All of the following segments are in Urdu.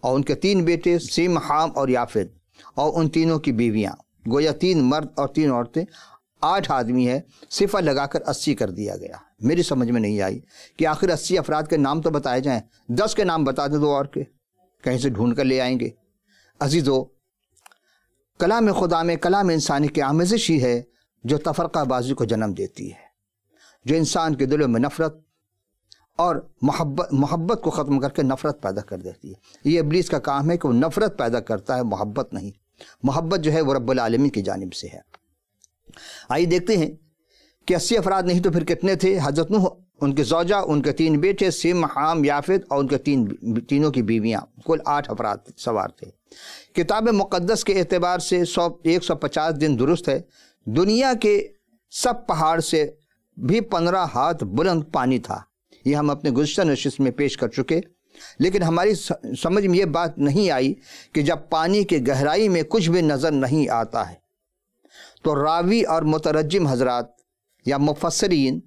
اور ان کے 3 بیٹے سیم، حام اور یافت، اور ان تینوں کی بیویاں، گویا 3 مرد اور 3 عورتیں، 8 آدمی ہے، صفر لگا کر 80 کر دیا گیا۔ میری سمجھ میں نہیں آئی کہ آخر 80 افراد کے نام تو بتائے جائیں، 10 کے نام بتا دیں 2 اور کے، کہیں سے ڈھونڈ کر لے آئیں گے۔ عزیزو، کلام خدا میں کلام انسانی کی آمیزش ہی ہے جو تفرقہ بازی کو جنم دیتی ہے، جو انسان کے دلوں میں نفرت اور محبت کو ختم کر کے نفرت پیدا کر دیتی ہے۔ یہ ابلیس کا کام ہے کہ وہ نفرت پیدا کرتا ہے، محبت نہیں۔ محبت جو ہے وہ رب العالمین کی جانب سے ہے۔ آئیے دیکھتے ہیں کہ 80 افراد نہیں تو پھر کتنے تھے؟ حضرت نوح، ان کے زوجہ، ان کے 3 بیٹے سیم، حام، یافت، اور ان کے تینوں کی بیویاں، کل 8 افراد سوار تھے۔ کتاب مقدس کے اعتبار سے 150 دن درست ہے۔ دنیا کے سب پہاڑ سے بھی 15 ہاتھ بلند پانی تھا۔ یہ ہم اپنے گزشتہ نشست میں پیش کر چکے، لیکن ہماری سمجھ میں یہ بات نہیں آئی کہ جب پانی کی گہرائی میں کچھ بھی نظر نہیں آتا ہے تو راوی اور مترجم حضرات یا مفسرین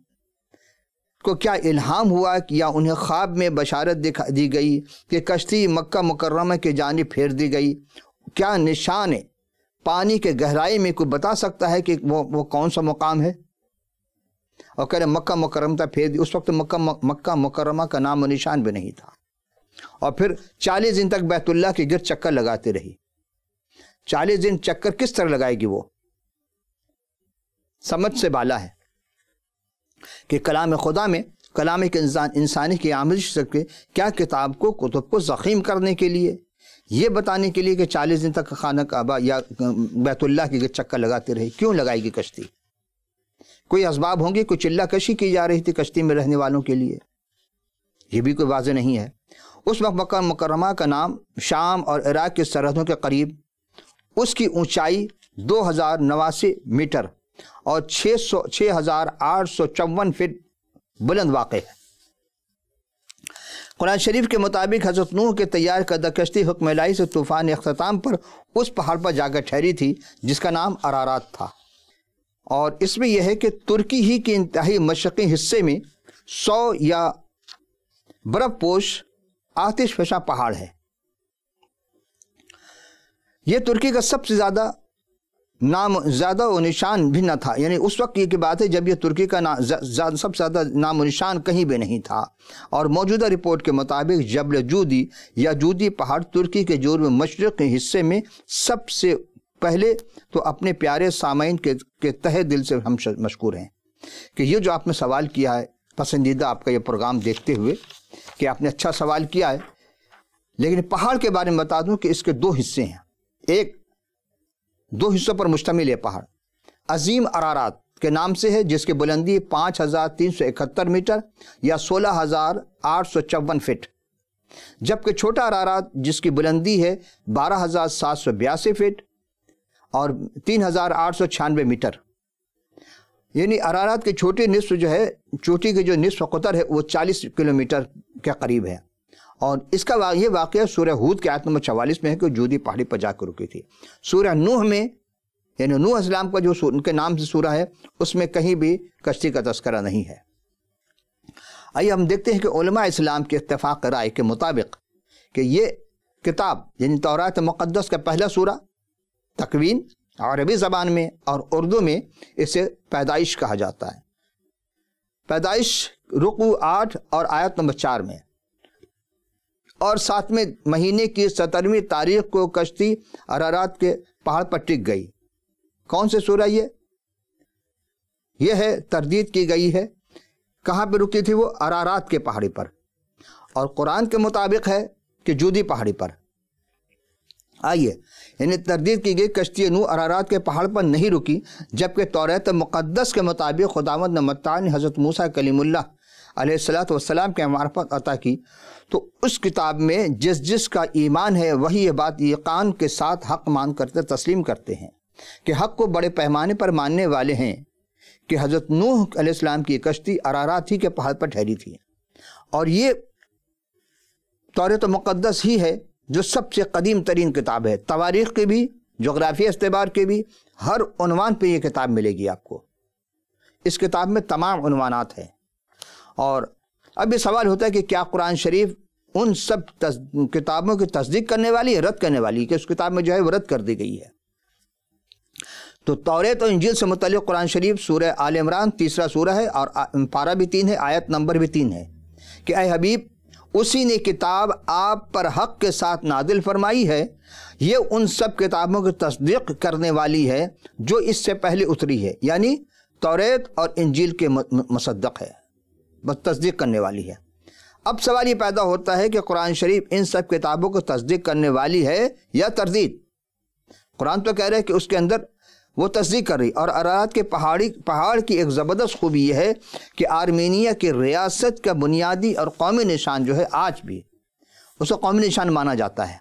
کو کیا الہام ہوا یا انہیں خواب میں بشارت دی گئی کہ کشتی مکہ مکرمہ کی جانب پھیر دی گئی؟ کیا نشان ہے پانی کے گہرائی میں کوئی بتا سکتا ہے کہ وہ کون سا مقام ہے؟ اور کہہ رہے مکہ مکرمہ پھیر دی۔ اس وقت مکہ مکرمہ کا نام و نشان بھی نہیں تھا، اور پھر 40 دن تک بیت اللہ کے گرد چکر لگاتے رہی۔ 40 دن چکر کس طرح لگائے گی؟ وہ سمجھ سے بالا ہے کہ کلام خدا میں کلام ایک انسانی کی آمیزش سکے کیا کتاب کو، کتب کو زخیم کرنے کے لیے، یہ بتانے کے لیے کہ 40 دن تک خانہ کعبہ یا بیت اللہ کے گرد چکر لگاتے رہی۔ کیوں لگائے گی کشتی؟ کوئی اسباب ہوں گے، کوئی چلہ کشی کی جا رہی تھی کشتی میں رہنے والوں کے لیے، یہ بھی کوئی واضح نہیں ہے۔ اس وقت مکہ مکرمہ کا نام شام اور عراق کی سرحدوں کے قریب، اس کی اونچائی 2089 میٹر اور 6854 فٹ بلند واقع ہے۔ قرآن شریف کے مطابق حضرت نوح کے تیار کردہ کشتی حکم الہی سے طوفان اختتام پر اس پہاڑ پر جا کر ٹھہری تھی جس کا نام ارارات تھا، اور اس میں یہ ہے کہ ترکی ہی کے انتہائی مشرقی حصے میں 100 یا برف پوش آتش فشاں پہاڑ ہے۔ یہ ترکی کا سب سے زیادہ و نشان بھی نہ تھا، یعنی اس وقت یہ کی بات ہے جب یہ ترکی کا سب سے زیادہ نام و نشان کہیں بھی نہیں تھا، اور موجودہ رپورٹ کے مطابق جبل جودی یا جودی پہاڑ ترکی کے جنوب مشرقی حصے میں سب سے پہلے تو اپنے پیارے سامعین کے تہہ دل سے ہم مشکور ہیں کہ یہ جو آپ نے سوال کیا ہے، پسندیدہ آپ کا یہ پروگرام دیکھتے ہوئے کہ آپ نے اچھا سوال کیا ہے، لیکن پہاڑ کے بارے میں بتا دوں کہ اس کے 2 حصے ہیں۔ ایک 2 حصوں پر مشتمل ہے پہاڑ۔ عظیم ارارات کے نام سے ہے، جس کی بلندی 5371 میٹر یا 16854 فٹ، جبکہ چھوٹا ارارات جس کی بلندی ہے 12782 فٹ اور 3896 میٹر، یعنی ارارات کے چھوٹے نصف جو ہے، چوٹی کے جو نصف قطر ہے وہ 40 کلومیٹر کے قریب ہے، اور اس کا یہ واقعہ سورہ ہود کے آیت نمبر 44 میں ہے کہ جودی پہاڑی پر جا کر رکی تھی۔ سورہ نوح میں، یعنی نوح اسلام کا جو ان کے نام سے سورہ ہے، اس میں کہیں بھی کشتی کا تذکرہ نہیں ہے۔ آئیے ہم دیکھتے ہیں کہ علماء اسلام کے اتفاق رائے کے مطابق کہ یہ کتاب یعنی تورات مقدس کا پہلا سورہ تکوین عربی زبان میں اور اردو میں اسے پیدائش کہا جاتا ہے۔ پیدائش رکوع 8 اور آیت نمبر 4 میں، اور 7ویں مہینے کی 17ویں تاریخ کو کشتی ارارات کے پہاڑ پر ٹک گئی۔ کون سے سورہ یہ ہے تردید کی گئی ہے، کہاں پہ رکی تھی وہ؟ ارارات کے پہاڑی پر، اور قرآن کے مطابق ہے کہ جودی پہاڑی پر۔ آئیے، یعنی تردید کی گئی کشتی نوح ارارات کے پہاڑ پر نہیں رکی، جبکہ تورات مقدس کے مطابق خداوند نے متعال نے حضرت موسیٰ کلیم اللہ علیہ السلام کے معرفت عطا کی، تو اس کتاب میں جس کا ایمان ہے وہی یہ بات یقین کے ساتھ حق مان کرتے تسلیم کرتے ہیں کہ حق کو بڑے پیمانے پر ماننے والے ہیں کہ حضرت نوح علیہ السلام کی کشتی ارارات ہی کے پہاڑ پر ٹھہری تھی، اور یہ تورات مقدس ہی ہے جو سب سے قدیم ترین کتاب ہے۔ تواریخ کے بھی، جغرافیہ اعتبار کے بھی، ہر عنوان پہ یہ کتاب ملے گی آپ کو۔ اس کتاب میں تمام عنوانات ہیں، اور اب یہ سوال ہوتا ہے کہ کیا قرآن شریف ان سب کتابوں کی تصدیق کرنے والی ہے، رد کرنے والی، کہ اس کتاب میں جو ہے وہ رد کر دی گئی ہے۔ تو توریت اور انجیل سے متعلق قرآن شریف سورہ آل عمران 3 سورہ ہے، اور پارہ بھی 3 ہے، آیت نمبر بھی 3 ہے کہ اے حبیب اسی نے کتاب آپ پر حق کے ساتھ نازل فرمائی ہے، یہ ان سب کتابوں کی تصدیق کرنے والی ہے جو اس سے پہلے اتری ہے، یعنی توریت اور انجیل کے مصدق ہے، بس تصدیق کرنے والی ہے۔ اب سوال یہ پیدا ہوتا ہے کہ قرآن شریف ان سب کتابوں کو تصدیق کرنے والی ہے یا تردید؟ قرآن تو کہہ رہے کہ اس کے اندر وہ تصدیق کر رہی، اور ارارات کے پہاڑ کی ایک زبردست خوبی یہ ہے کہ آرمینیا کی ریاست کا بنیادی اور قومی نشان جو ہے آج بھی اسے قومی نشان مانا جاتا ہے،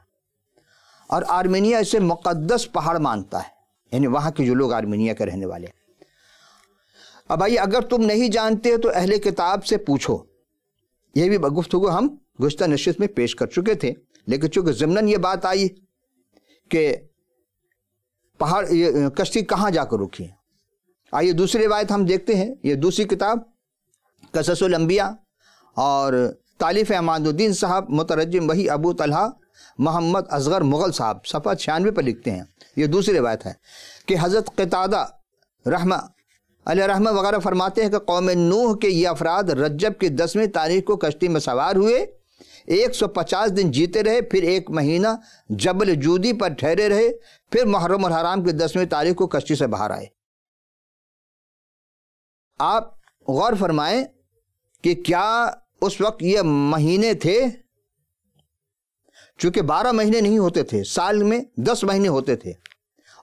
اور آرمینیا اسے مقدس پہاڑ مانتا ہے، یعنی وہاں کے جو لوگ آرمینیا کے رہنے والے۔ اب آئیے، اگر تم نہیں جانتے تو اہل کتاب سے پوچھو، یہ بھی گفتگو ہم گزشتہ نشست میں پیش کر چکے تھے، لیکن چونکہ ضمناً یہ بات آئی کہ پہاڑ کشتی کہاں جا کر رکی ہے، آئیے دوسری روایت ہم دیکھتے ہیں۔ یہ دوسری کتاب قصص الانبیاء اور تالیف عماد الدین صاحب، مترجم وہی ابو طلحہ محمد اصغر مغل صاحب، صفحہ 96 پر لکھتے ہیں، یہ دوسری روایت ہے کہ حضرت قتادہ رحمہ علیہ رحمہ وغیرہ فرماتے ہیں کہ قوم نوح کے یہ افراد رجب کی 10ویں تاریخ کو کشتی میں سوار ہوئے، 150 دن جیتے رہے، پھر 1 مہینہ جبل جودی پر ٹھہرے رہے، پھر محرم الحرام کی 10ویں تاریخ کو کشتی سے باہر آئے۔ آپ غور فرمائیں کہ کیا اس وقت یہ مہینے تھے؟ چونکہ 12 مہینے نہیں ہوتے تھے، سال میں 10 مہینے ہوتے تھے،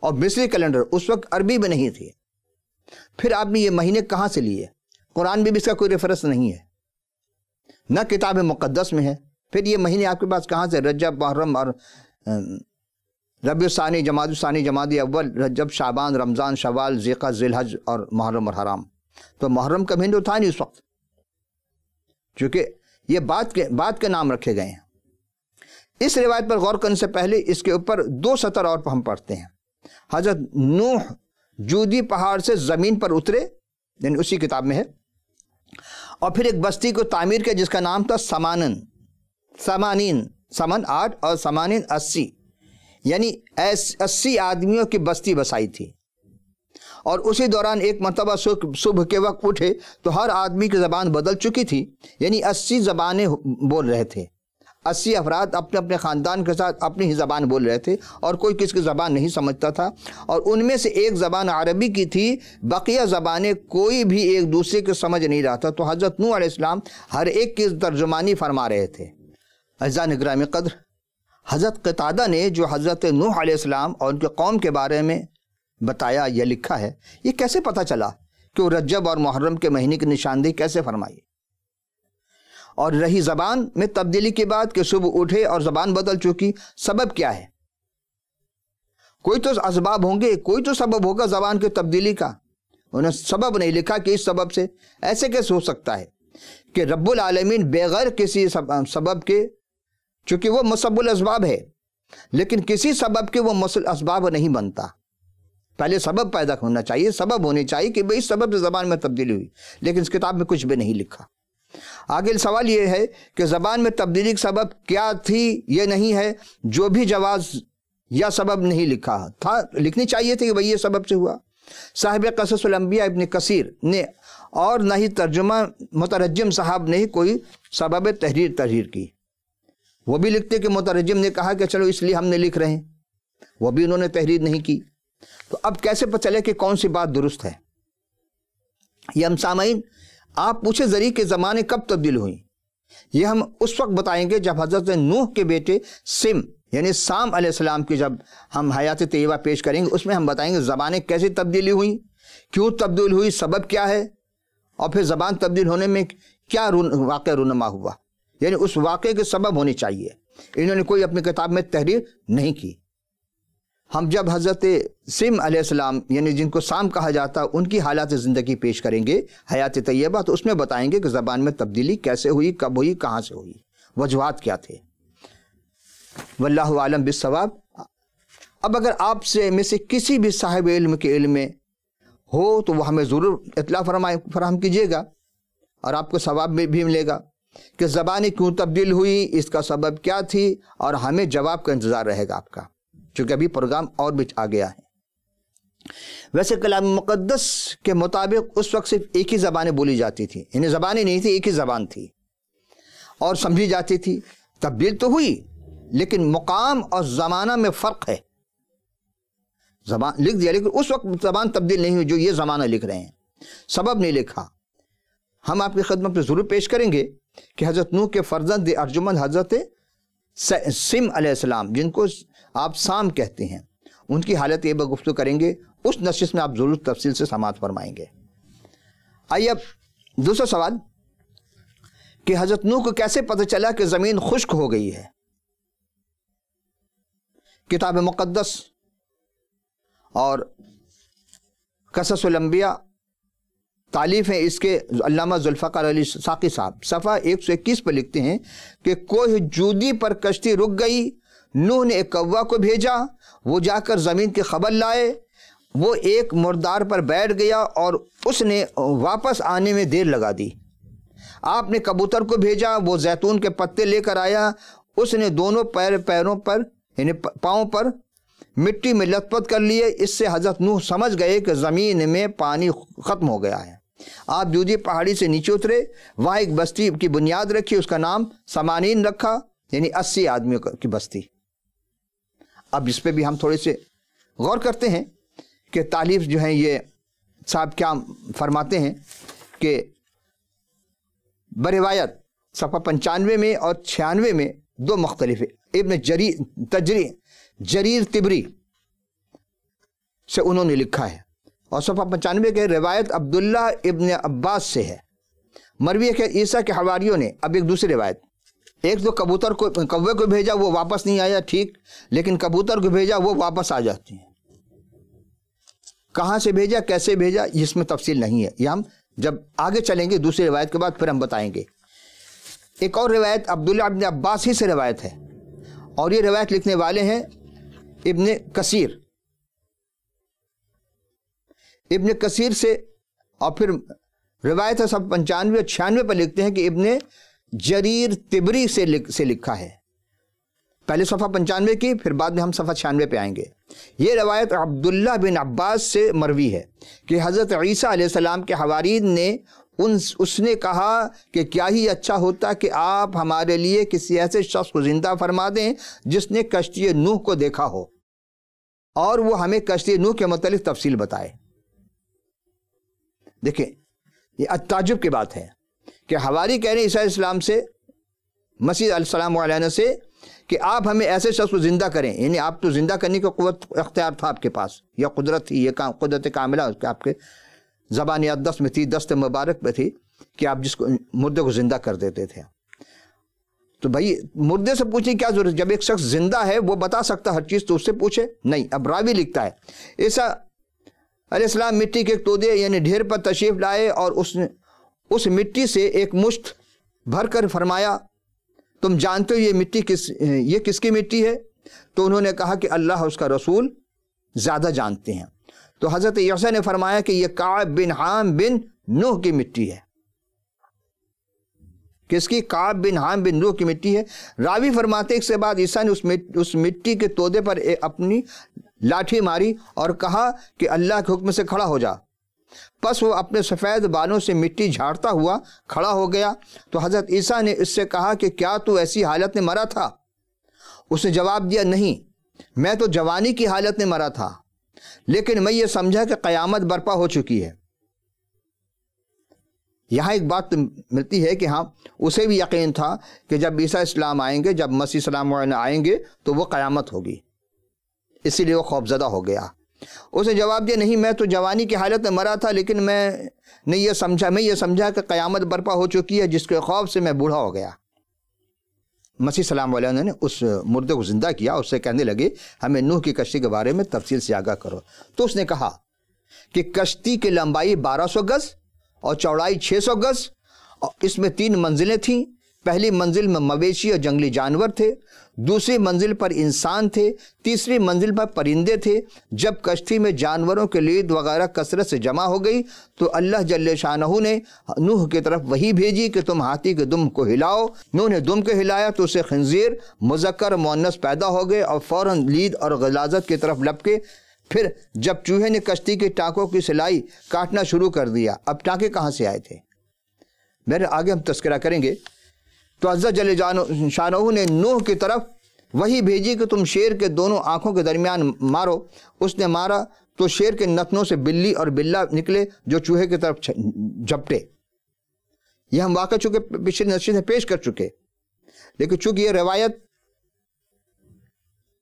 اور مصری کیلنڈر اس وقت عربی میں نہیں تھی، پھر آپ نے یہ مہینے کہاں سے لیے؟ قرآن میں بھی اس کا کوئی ریفرنس نہیں ہے، نہ کتاب مقدس میں ہے، پھر یہ مہینے آپ کے پاس کہاں سے؟ رجب، محرم اور ربیع الثانی، جمادی الثانی، جمادی اول، رجب، شعبان، رمضان، شوال، ذیقعدہ، ذی الحج اور محرم اور حرام۔ تو محرم کا مہینہ تھا نہیں اس وقت، چونکہ یہ بات کے نام رکھے گئے ہیں۔ اس روایت پر غور کرنے سے پہلے اس کے اوپر 2 سطر اور ہم پڑھتے ہیں۔ حضرت نوح جودی پہاڑ سے زمین پر اترے، یعنی اسی کتاب میں ہے، اور پھر ایک بستی کو تعمیر کیا جس کا نام تھا سمانن، سمن 8 اور سمانن 80، یعنی 80 آدمیوں کی بستی بسائی تھی، اور اسی دوران ایک مرتبہ صبح کے وقت اٹھے تو ہر آدمی کی زبان بدل چکی تھی، یعنی 80 زبانیں بول رہے تھے، 80 افراد اپنے اپنے خاندان کے ساتھ اپنی ہی زبان بول رہے تھے، اور کوئی کس کی زبان نہیں سمجھتا تھا، اور ان میں سے ایک زبان عربی کی تھی، بقیہ زبانیں کوئی بھی ایک دوسرے کو سمجھ نہیں رہا تھا۔ تو حضرت نوح علیہ السلام ہر ایک کی ترجمانی فرما رہے تھے۔ عزیزان گرامی قدر، حضرت قتادہ نے جو حضرت نوح علیہ السلام اور ان کے قوم کے بارے میں بتایا یا لکھا ہے، یہ کیسے پتہ چلا کہ وہ رجب اور محرم کے مہینے کی نشاندہی کیسے فرمائی؟ اور رہی زبان میں تبدیلی کی بات کہ صبح اٹھے اور زبان بدل چکی، سبب کیا ہے؟ کوئی تو اسباب ہوں گے، کوئی تو سبب ہوگا زبان کی تبدیلی کا، انہیں سبب نہیں لکھا کہ اس سبب سے۔ ایسے کیسے ہو سکتا ہے کہ رب العالمین بغیر کسی سبب کے، چونکہ وہ مسبب الاسباب ہے، لیکن کسی سبب کے وہ اسباب نہیں بنتا، پہلے سبب پیدا ہونا چاہیے، سبب ہونے چاہیے کہ اس سبب سے زبان میں تبدیلی ہوئی، لیکن اس کتاب میں کچھ بھی نہیں لکھا۔ آگے سوال یہ ہے کہ زبان میں تبدیلی کا سبب کیا تھی؟ یہ نہیں ہے، جو بھی جواز یا سبب نہیں لکھا تھا، لکھنی چاہیے تھی کہ بھئی یہ سبب سے ہوا۔ صاحب قصص الانبیاء ابن کثیر نے اور نہ ہی مترجم صاحب نے ہی کوئی سبب تحریر کی، وہ بھی لکھتے کہ مترجم نے کہا کہ چلو اس لیے ہم نے لکھ رہے ہیں، وہ بھی انہوں نے تحریر نہیں کی۔ تو اب کیسے پتہ چلے کہ کون سی بات درست ہے؟ یہ ہم سامعین آپ پوچھے ذریعے کے زمانے کب تبدیل ہوئی، یہ ہم اس وقت بتائیں گے جب حضرت نوح کے بیٹے سم یعنی سام علیہ السلام کی جب ہم حیات طیبہ پیش کریں گے، اس میں ہم بتائیں گے زبانیں کیسے تبدیلی ہوئیں، کیوں تبدیل ہوئی، سبب کیا ہے، اور پھر زبان تبدیل ہونے میں کیا واقعہ رونما ہوا، یعنی اس واقعے کے سبب ہونے چاہیے۔ انہوں نے کوئی اپنی کتاب میں تحریر نہیں کی۔ ہم جب حضرت سم علیہ السلام یعنی جن کو سام کہا جاتا ان کی حالات زندگی پیش کریں گے حیات طیبہ، تو اس میں بتائیں گے کہ زبان میں تبدیلی کیسے ہوئی، کب ہوئی، کہاں سے ہوئی، وجوہات کیا تھے۔ واللہ عالم بالصواب۔ اب اگر آپ سے میں سے کسی بھی صاحب علم کے علم میں ہو تو وہ ہمیں ضرور اطلاع فراہم کیجیے گا، اور آپ کو ثواب بھی ملے گا۔ کہ زبانیں کیوں تبدیل ہوئی، اس کا سبب کیا تھی، اور ہمیں جواب کا انتظار رہے گا آپ کا، چونکہ ابھی پروگرام اور بھی آ گیا ہے۔ ویسے کلام مقدس کے مطابق اس وقت صرف ایک ہی زبانیں بولی جاتی تھی، یعنی زبانیں نہیں تھی، ایک ہی زبان تھی اور سمجھی جاتی تھی۔ تبدیل تو ہوئی لیکن مقام اور زمانہ میں فرق ہے۔ زبان لکھ دیا لیکن اس وقت زبان تبدیل نہیں ہوئی جو یہ زمانہ لکھ رہے ہیں، سبب نہیں لکھا۔ ہم آپ کی خدمت میں ضرور پیش کریں گے کہ حضرت نوح کے فرزند ارجمند حضرت سم علیہ السلام، جن کو آپ سام کہتے ہیں، ان کی حالت یہ گفتگو کریں گے، اس نشست میں آپ ضرور تفصیل سے سماعت فرمائیں گے۔ آئیے اب دوسرا سوال کہ حضرت نوح کو کیسے پتہ چلا کہ زمین خشک ہو گئی ہے؟ کتاب مقدس اور قصص الانبیاء تالیف ہیں اس کے علامہ ذوالفقار علی ساقی صاحب صفحہ 121 پر لکھتے ہیں کہ کوہ جودی پر کشتی رک گئی، نوح نے ایک کوا کو بھیجا، وہ جا کر زمین کی خبر لائے، وہ ایک مردار پر بیٹھ گیا اور اس نے واپس آنے میں دیر لگا دی۔ آپ نے کبوتر کو بھیجا، وہ زیتون کے پتے لے کر آیا، اس نے دونوں پیروں پر یعنی پاؤں پر مٹی میں لت پت کر لیے۔ اس سے حضرت نوح سمجھ گئے کہ زمین میں پانی ختم ہو گیا ہے۔ آپ جودی پہاڑی سے نیچے اترے، وہاں ایک بستی کی بنیاد رکھی، اس کا نام سمانین رکھا، یعنی 80 آدمیوں کی بستی۔ اب اس پہ بھی ہم تھوڑے سے غور کرتے ہیں کہ تالیف جو ہیں یہ صاحب کیا فرماتے ہیں کہ بروایت صفحہ 95 میں اور 96 میں دو مختلف ابن جریر طبری سے انہوں نے لکھا ہے، اور صفحہ 95 کے روایت عبداللہ ابن عباس سے ہے۔ مروی ہے کہ عیسیٰ کے حواریوں نے، اب ایک دوسری روایت، ایک تو کوے کو بھیجا وہ واپس نہیں آیا، ٹھیک، لیکن کبوتر کو بھیجا وہ واپس آ جاتے ہیں۔ کہاں سے بھیجا، کیسے بھیجا، اس میں تفصیل نہیں ہے، یہ ہم جب آگے چلیں گے دوسری روایت کے بعد پھر ہم بتائیں گے۔ ایک اور روایت عبداللہ ابن عباس ہی سے روایت ہے، اور یہ روایت لکھنے والے ہیں ابن کثیر سے، اور پھر روایت ہے سب 95 اور 96 پر لکھتے ہیں کہ ابن جریر طبری سے لکھا ہے۔ پہلے صفحہ 95 کی، پھر بعد میں ہم صفحہ 96 پہ آئیں گے۔ یہ روایت عبداللہ بن عباس سے مروی ہے کہ حضرت عیسیٰ علیہ السلام کے حواریین نے اس نے کہا کہ کیا ہی اچھا ہوتا کہ آپ ہمارے لیے کسی ایسے شخص کو زندہ فرما دیں جس نے کشتی نوح کو دیکھا ہو، اور وہ ہمیں کشتی نوح کے متعلق تفصیل بتائے۔ دیکھیں یہ تعجب کی بات ہے کہ حواری کہہ رہے ہیں عیسیٰ علیہ السلام سے، مسیح علیہ السلام علیہ سے، کہ آپ ہمیں ایسے شخص کو زندہ کریں، یعنی آپ تو زندہ کرنے کی قوت اختیار تھا آپ کے پاس، یا قدرت تھی، یہ قدرت کاملہ آپ کے زبان اقدس میں تھی، دست مبارک میں تھی کہ آپ جس کو مردے کو زندہ کر دیتے تھے۔ تو بھائی مردے سے پوچھیں کیا ضرورت، جب ایک شخص زندہ ہے وہ بتا سکتا ہر چیز، تو اس سے پوچھے نہیں۔ اب راوی لکھتا ہے عیسیٰ علیہ السلام مٹی کے ایک تودے یعنی ڈھیر پر تشریف لائے، اور اس مٹی سے ایک مشت بھر کر فرمایا تم جانتے ہو یہ کس کی مٹی ہے؟ تو انہوں نے کہا کہ اللہ اس کا رسول زیادہ جانتے ہیں۔ تو حضرت عیسیٰ نے فرمایا کہ یہ کعب بن حام بن نوح کی مٹی ہے۔ کس کی؟ کعب بن حام بن نوح کی مٹی ہے۔ راوی فرماتے اس کے بعد عیسیٰ نے اس مٹی کے تودے پر اپنی لاٹھی ماری اور کہا کہ اللہ کے حکم سے کھڑا ہو جا۔ پس وہ اپنے سفید بالوں سے مٹی جھاڑتا ہوا کھڑا ہو گیا۔ تو حضرت عیسیٰ نے اس سے کہا کہ کیا تو ایسی حالت میں مرا تھا؟ اس نے جواب دیا نہیں، میں تو جوانی کی حالت میں مرا تھا، لیکن میں یہ سمجھا کہ قیامت برپا ہو چکی ہے۔ یہاں ایک بات ملتی ہے کہ ہاں اسے بھی یقین تھا کہ جب عیسیٰ اسلام آئیں گے، جب مسیح السلام آئیں گے تو وہ قیامت ہوگی، اسی لیے وہ خوفزدہ ہو گیا۔ اس نے جواب دیا نہیں، میں تو جوانی کی حالت میں مرا تھا، لیکن میں یہ سمجھا کہ قیامت برپا ہو چکی ہے، جس کے خوف سے میں بوڑھا ہو گیا۔ مسیح السلام علیہ نے اس مردے کو زندہ کیا، اس سے کہنے لگے ہمیں نوح کی کشتی کے بارے میں تفصیل سے آگاہ کرو۔ تو اس نے کہا کہ کشتی کی لمبائی 1200 گز اور چوڑائی 600 گز، اور اس میں 3 منزلیں تھیں، پہلی منزل میں مویشی اور جنگلی جانور تھے، دوسری منزل پر انسان تھے، تیسری منزل پر پرندے تھے۔ جب کشتی میں جانوروں کے لید وغیرہ کثرت سے جمع ہو گئی تو اللہ جل شانہ نے نوح کی طرف وحی بھیجی کہ تم ہاتھی کے دم کو ہلاؤ۔ نوح نے دم کو ہلایا تو اسے خنزیر مذکر مؤنث پیدا ہو گئے اور فوراً لید اور غلاظت کی طرف لپکے۔ پھر جب چوہے نے کشتی کے ٹانکوں کی سلائی کاٹنا شروع کر دیا، اب ٹانکے کہاں سے آئے تھے؟ میرے آگے ہم تذکرہ کریں گے۔ تو عز جل شانہ نے نوح کی طرف وہی بھیجی کہ تم شیر کے دونوں آنکھوں کے درمیان مارو۔ اس نے مارا تو شیر کے نتنوں سے بلی اور بلہ نکلے جو چوہے کی طرف جھپٹے۔ یہ ہم واقع چکے پچھلے نشست میں پیش کر چکے، لیکن چونکہ یہ روایت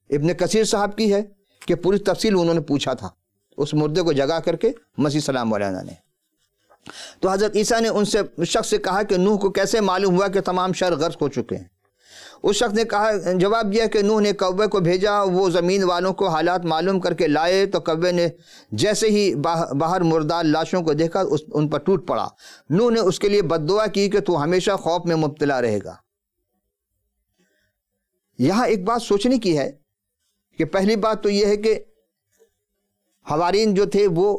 ابن کثیر صاحب کی ہے کہ پوری تفصیل انہوں نے پوچھا تھا اس مردے کو جگا کر کے مسیح سلام علیہ نے۔ تو حضرت عیسیٰ نے ان سے شخص سے کہا کہ نوح کو کیسے معلوم ہوا کہ تمام شہر غرق ہو چکے ہیں؟ اس شخص نے کہا، جواب دیا کہ نوح نے کوے کو بھیجا، وہ زمین والوں کو حالات معلوم کر کے لائے تو کوے نے جیسے ہی باہر مردار لاشوں کو دیکھا ان پر ٹوٹ پڑا۔ نوح نے اس کے لیے بد دعا کی کہ تو ہمیشہ خوف میں مبتلا رہے گا۔ یہاں ایک بات سوچنے کی ہے کہ پہلی بات تو یہ ہے کہ حوارین جو تھے وہ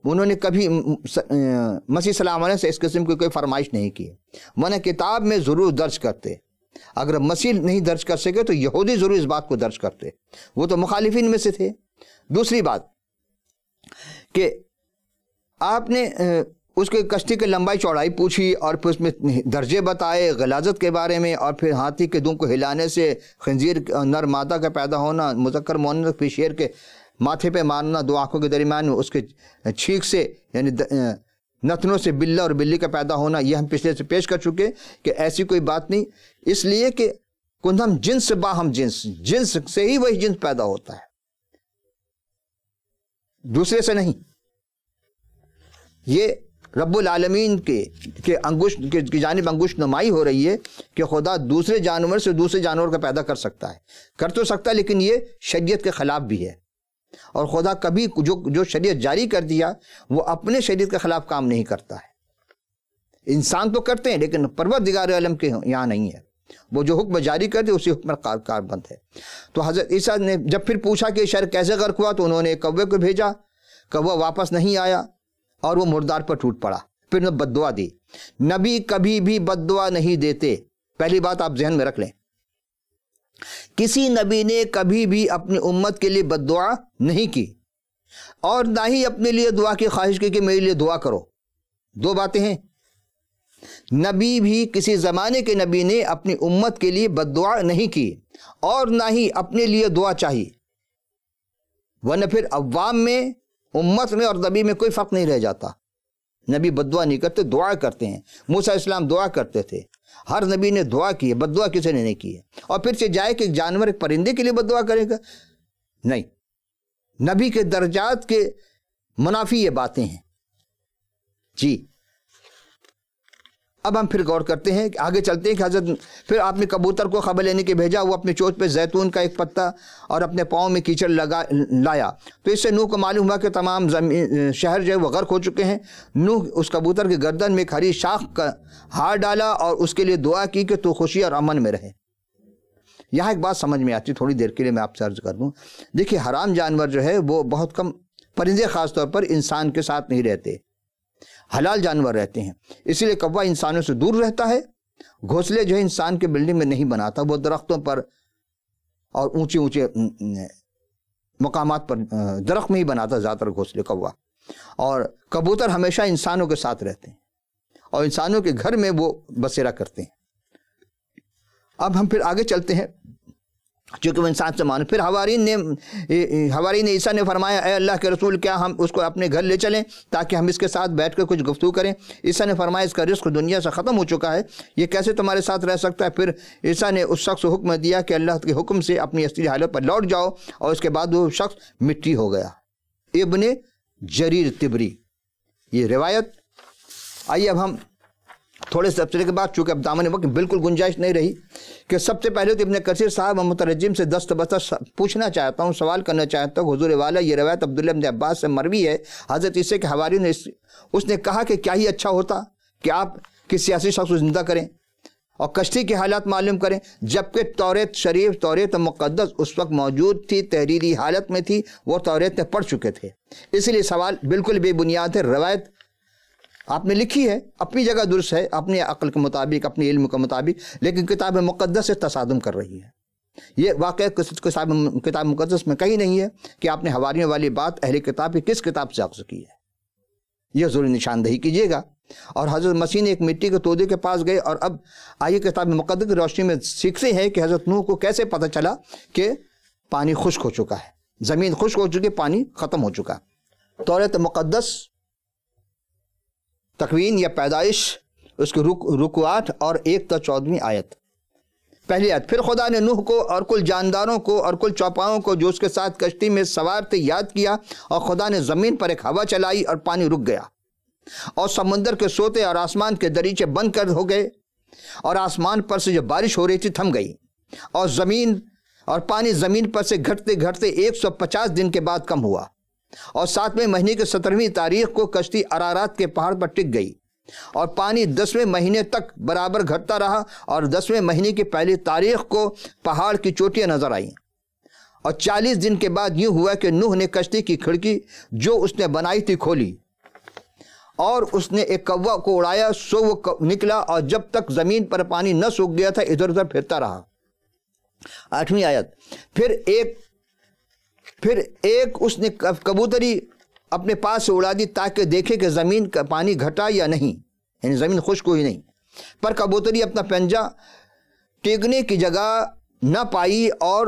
انہوں نے کبھی مسیح سلام علیہ سے اس قسم کی کوئی فرمائش نہیں کی، ورنہ کتاب میں ضرور درج کرتے۔ اگر مسیح نہیں درج کر سکے تو یہودی ضرور اس بات کو درج کرتے، وہ تو مخالفین میں سے تھے۔ دوسری بات کہ آپ نے اس کے کشتی کی لمبائی چوڑائی پوچھی اور پھر اس میں درجے بتائے غلاظت کے بارے میں، اور پھر ہاتھی کے دم کو ہلانے سے خنزیر نر مادہ کا پیدا ہونا، مذکر مؤنث، پھر شیر کے ماتھے پہ مارنا دو آنکھوں کے درمیان میں، اس کے چھینک سے یعنی نتنوں سے بلہ اور بلی کا پیدا ہونا، یہ ہم پچھلے سے پیش کر چکے کہ ایسی کوئی بات نہیں، اس لیے کہ کنہم جنس باہم جنس، جنس سے ہی وہی جنس پیدا ہوتا ہے، دوسرے سے نہیں۔ یہ رب العالمین کے انگشت کی جانب انگشت نمائی ہو رہی ہے کہ خدا دوسرے جانور سے دوسرے جانور کا پیدا کر سکتا ہے، کر تو سکتا ہے، لیکن یہ شریعت کے خلاف بھی ہے۔ اور خدا کبھی جو شریعت جاری کر دیا وہ اپنے شریعت کے خلاف کام نہیں کرتا ہے۔ انسان تو کرتے ہیں لیکن پروردگار عالم کے یہاں نہیں ہے، وہ جو حکم جاری کر دے اسی حکم پر کاربند ہے۔ تو حضرت عیسیٰ نے جب پھر پوچھا کہ شہر کیسے غرق ہوا تو انہوں نے کوے کو بھیجا، کوہ واپس نہیں آیا اور وہ مردار پر ٹوٹ پڑا۔ پھر نے بد دعا دی۔ نبی کبھی بھی بد دعا نہیں دیتے، پہلی بات آپ ذہن میں رکھ لیں۔ کسی نبی نے کبھی بھی اپنی امت کے لیے بد دعا نہیں کی اور نہ ہی اپنے لیے دعا کی خواہش کی کہ میرے لیے دعا کرو۔ دو باتیں ہیں، نبی بھی کسی زمانے کے نبی نے اپنی امت کے لیے بد دعا نہیں کی اور نہ ہی اپنے لیے دعا چاہی، ورنہ پھر عوام میں، امت میں اور نبی میں کوئی فرق نہیں رہ جاتا۔ نبی بد دعا نہیں کرتے، دعا کرتے ہیں۔ موسیٰ علیہ السلام دعا کرتے تھے، ہر نبی نے دعا کی ہے، بد دعا کسی نے نہیں کی ہے۔ اور پھر سے جائے کہ ایک جانور ایک پرندے کے لیے بد دعا کرے گا؟ نہیں، نبی کے درجات کے منافی یہ باتیں ہیں۔ جی اب ہم پھر غور کرتے ہیں، آگے چلتے ہیں کہ حضرت پھر آپ نے کبوتر کو خبر لینے کے بھیجا، وہ اپنے چوچ پہ زیتون کا ایک پتا اور اپنے پاؤں میں کیچڑ لایا، تو اس سے نوح کو معلوم ہوا کہ تمام شہر جو ہے وہ غرق ہو چکے ہیں۔ نوح اس کبوتر کی گردن میں ایک ہری شاخ کا ہار ڈالا اور اس کے لیے دعا کی کہ تو خوشی اور امن میں رہے۔ یہاں ایک بات سمجھ میں آتی، تھوڑی دیر کے لیے میں آپ سے عرض کر دوں۔ دیکھیے حرام جانور جو ہے وہ بہت کم، پرندے خاص طور پر انسان کے ساتھ نہیں رہتے، حلال جانور رہتے ہیں، اسی لیے کوا انسانوں سے دور رہتا ہے۔ گھونسلے جو ہے انسان کے بلڈنگ میں نہیں بناتا، وہ درختوں پر اور اونچے اونچے مقامات پر درخت میں ہی بناتا زیادہ تر گھونسلے کوا۔ اور کبوتر ہمیشہ انسانوں کے ساتھ رہتے ہیں اور انسانوں کے گھر میں وہ بسیرا کرتے ہیں۔ اب ہم پھر آگے چلتے ہیں، چونکہ وہ انسان سے مانو۔ پھر حوارین عیسیٰ نے فرمایا، اے اللہ کے رسول، کیا ہم اس کو اپنے گھر لے چلیں تاکہ ہم اس کے ساتھ بیٹھ کر کچھ گفتگو کریں؟ عیسیٰ نے فرمایا، اس کا رزق دنیا سے ختم ہو چکا ہے، یہ کیسے تمہارے ساتھ رہ سکتا ہے؟ پھر عیسیٰ نے اس شخص کو حکم دیا کہ اللہ کے حکم سے اپنی اصلی حالت پر لوٹ جاؤ، اور اس کے بعد وہ شخص مٹی ہو گیا۔ ابن جریر طبری یہ روایت۔ آئیے اب ہم تھوڑے سے تبصرے کے بعد، چونکہ اب دامن وقت بالکل گنجائش نہیں رہی، کہ سب سے پہلے تو ابن کثیر صاحب مترجم سے دست بستہ پوچھنا چاہتا ہوں، سوال کرنا چاہتا ہوں، حضور والا یہ روایت عبداللہ بن عباس سے مروی ہے، حضرت عیسیٰ کے حواری نے اس نے کہا کہ کیا ہی اچھا ہوتا کہ آپ کسی سیاسی شخص کو زندہ کریں۔ اور کشتی کے حالات معلوم کریں، جبکہ توریت شریف، توریت مقدس اس وقت موجود تھی، تحریری حالت میں تھی، وہ توریت میں پڑھ چکے تھے۔ اس لیے سوال بالکل بے بنیاد ہے۔ روایت آپ نے لکھی ہے، اپنی جگہ درست ہے، اپنی عقل کے مطابق، اپنے علم کے مطابق، لیکن کتاب مقدس سے تصادم کر رہی ہے۔ یہ واقعہ کتاب مقدس میں کہیں نہیں ہے کہ آپ نے حواریوں والی بات اہل کتاب کی کس کتاب سے اخذ کی ہے، یہ ضرور نشاندہی کیجیے گا۔ اور حضرت مسیح نے ایک مٹی کے تودے کے پاس گئے، اور اب آئیے کتاب مقدس کی روشنی میں سیکھتے ہیں کہ حضرت نوح کو کیسے پتہ چلا کہ پانی خشک ہو چکا ہے، زمین خشک ہو چکی، پانی ختم ہو چکا۔ توریت مقدس تکوین یا پیدائش، اس کی رکو 8 اور 1 تا 14 آیت۔ پہلی آیت، پھر خدا نے نوح کو اور کل جانداروں کو اور کل چوپاؤں کو جو اس کے ساتھ کشتی میں سوار تھے یاد کیا، اور خدا نے زمین پر ایک ہوا چلائی اور پانی رک گیا، اور سمندر کے سوتے اور آسمان کے دریچے بند کر ہو گئے، اور آسمان پر سے جو بارش ہو رہی تھی تھم گئی، اور پانی زمین پر سے گھٹتے گھٹتے 150 دن کے بعد کم ہوا، اور 7ویں مہینے کے 17ویں تاریخ کو کشتی ارارات کے پہاڑ پر ٹک گئی، اور پانی 10ویں مہینے تک برابر گھٹتا رہا، اور 10ویں مہینے کی پہلی تاریخ کو پہاڑ کی چوٹیاں نظر آئیں۔ اور 40 دن کے بعد یوں ہوا کہ نوح نے کشتی کی کھڑکی جو اس نے بنائی تھی کھولی، اور اس نے ایک کوا کو اڑایا، سو وہ نکلا، اور جب تک زمین پر پانی نہ سوکھ گیا تھا ادھر ادھر پھرتا رہا۔ 8ویں آیت، پھر ایک اس نے کبوتری اپنے پاس سے اڑا دی تاکہ دیکھے کہ زمین کا پانی گھٹا یا نہیں، یعنی زمین خشک ہوئی نہیں، پر کبوتری اپنا پنجہ ٹیکنے کی جگہ نہ پائی اور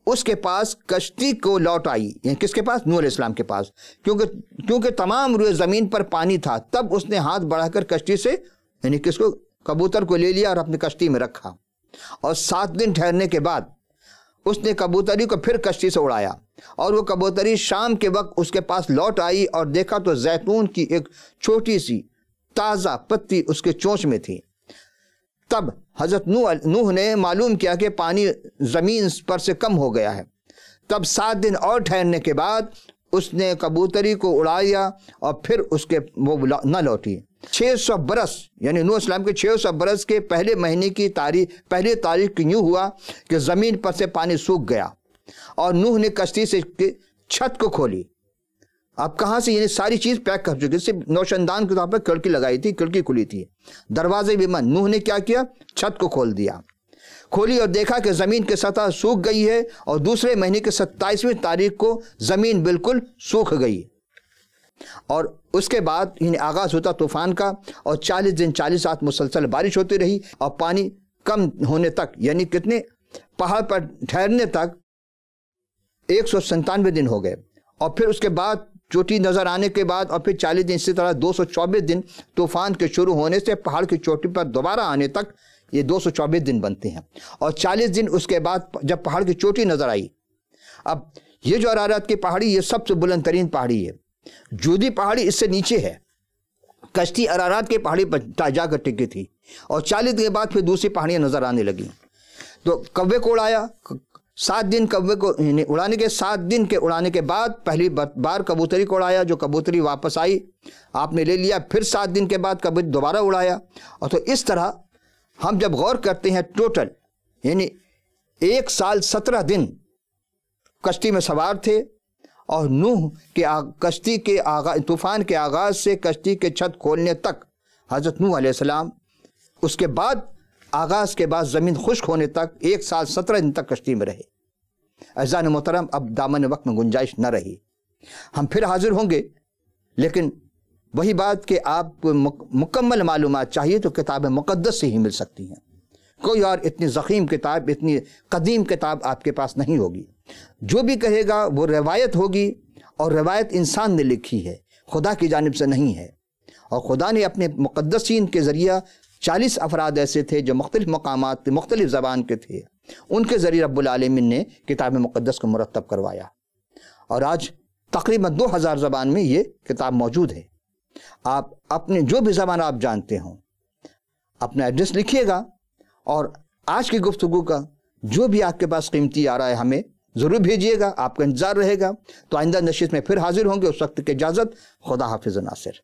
اس کے پاس کشتی کو لوٹ آئی، یعنی کس کے پاس؟ نوح علیہ السلام کے پاس، کیونکہ تمام روئے زمین پر پانی تھا۔ تب اس نے ہاتھ بڑھا کر کشتی سے، یعنی کس کو؟ کبوتر کو لے لیا اور اپنی کشتی میں رکھا، اور 7 دن ٹھہرنے کے بعد اس نے کبوتری کو پھر کشتی سے اڑایا، اور وہ کبوتری شام کے وقت اس کے پاس لوٹ آئی، اور دیکھا تو زیتون کی ایک چھوٹی سی تازہ پتی اس کے چونچ میں تھی۔ تب حضرت نوح نے معلوم کیا کہ پانی زمین پر سے کم ہو گیا ہے۔ تب 7 دن اور ٹھہرنے کے بعد اس نے کبوتری کو اڑایا، اور پھر اس کے وہ نہ لوٹی۔ 600 برس، یعنی نوح السلام کے 600 برس کے پہلے مہینے کی پہلی تاریخ کی یوں ہوا کہ زمین پر سے پانی سوکھ گیا، اور نوح نے کشتی سے چھت کو کھولی۔ اب کہاں سے؟ یعنی ساری چیز پیک کر چکی، صرف نوشندان کے طور پر کھڑکی لگائی تھی، کھڑکی کھلی تھی، دروازے بھی بند۔ نوح نے کیا کیا؟ چھت کو کھولی اور دیکھا کہ زمین کی سطح سوکھ گئی ہے، اور دوسرے مہینے کے 27ویں تاریخ کو زمین بالکل سوکھ گئی۔ اور اس کے بعد یعنی آغاز ہوتا طوفان کا، اور 40 دن 40 رات مسلسل بارش ہوتی رہی، اور پانی کم ہونے تک، یعنی کتنے؟ پہاڑ پر ٹھہرنے تک 197 دن ہو گئے، اور پھر اس کے بعد چوٹی نظر آنے کے بعد، اور پھر 40 دن، اسی طرح 224 دن طوفان کے شروع ہونے سے پہاڑ کی چوٹی پر دوبارہ آنے تک، یہ 224 دن بنتے ہیں، اور 40 دن اس کے بعد جب پہاڑ کی چوٹی نظر آئی۔ اب یہ جو ارارات کی پہاڑی، یہ سب سے بلند ترین پہاڑی ہے، جودی پہاڑی اس سے نیچے ہے، کشتی ارارات کی پہاڑی پر جا کر ٹکی تھی، اور 40 دن کے بعد پھر دوسری پہاڑیاں نظر آنے لگیں۔ تو کوے کو اڑایا، 7 دن کوے کو اڑانے کے 7 دن کے اڑانے کے بعد پہلی بار کبوتری کو اڑایا، جو کبوتری واپس آئی آپ نے لے لیا، پھر 7 دن کے بعد کبوتری دوبارہ اڑایا۔ اور تو اس طرح ہم جب غور کرتے ہیں ٹوٹل، یعنی 1 سال 17 دن کشتی میں سوار تھے، اور نوح کے کشتی کے طوفان کے آغاز سے کشتی کے چھت کھولنے تک حضرت نوح علیہ السلام، اس کے بعد آغاز کے بعد زمین خشک ہونے تک 1 سال 17 دن تک کشتی میں رہے۔ عزیزان محترم، اب دامن وقت میں گنجائش نہ رہی، ہم پھر حاضر ہوں گے، لیکن وہی بات کہ آپ کو مکمل معلومات چاہیے تو کتاب مقدس سے ہی مل سکتی ہیں، کوئی اور اتنی ضخیم کتاب، اتنی قدیم کتاب آپ کے پاس نہیں ہوگی۔ جو بھی کہے گا وہ روایت ہوگی، اور روایت انسان نے لکھی ہے، خدا کی جانب سے نہیں ہے، اور خدا نے اپنے مقدسین کے ذریعہ 40 افراد ایسے تھے جو مختلف مقامات، مختلف زبان کے تھے، ان کے ذریعے رب العالمین نے کتاب مقدس کو مرتب کروایا، اور آج تقریباً 2000 زبان میں یہ کتاب موجود ہے۔ آپ اپنے جو بھی زبان آپ جانتے ہوں اپنا ایڈریس لکھیے گا، اور آج کی گفتگو کا جو بھی آپ کے پاس قیمتی آ رہا ہے ہمیں ضرور بھیجیے گا، آپ کا انتظار رہے گا۔ تو آئندہ نشست میں پھر حاضر ہوں گے، اس وقت کی اجازت، خدا حافظ ناصر۔